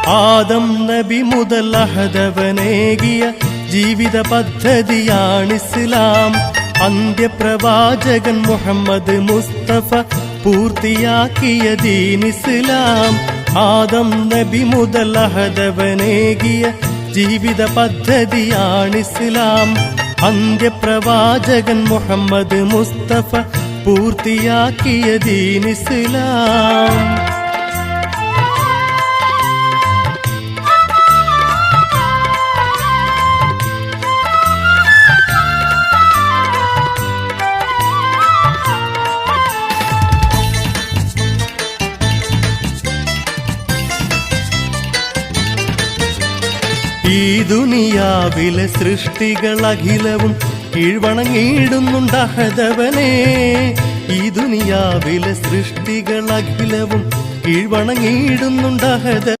ആദം നബി മുതൽ അഹദവനേകിയ ജീവിത പദ്ധതിയാണിസ്ലാം. അന്ത്യപ്രവാചകൻ മുഹമ്മദ് മുസ്തഫ പൂർത്തിയാക്കിയ ദീനിസ്ലാം. ആദം നബി മുതൽ അഹദവനേകിയ ജീവിത പദ്ധതിയാണിസ്ലാം. അന്ത്യപ്രവാചകൻ മുഹമ്മദ് മുസ്തഫ പൂർത്തിയാക്കിയ ദീനിസ്ലാം. ഈ ദുനിയാവിലെ സൃഷ്ടികളഖിലവും കീഴ്വണങ്ങിയിടുന്നുണ്ട് അഹദവനെ. ഈ ദുനിയാവിലെ സൃഷ്ടികളഖിലവും കീഴ്വണങ്ങിയിടുന്നുണ്ട് അഹദ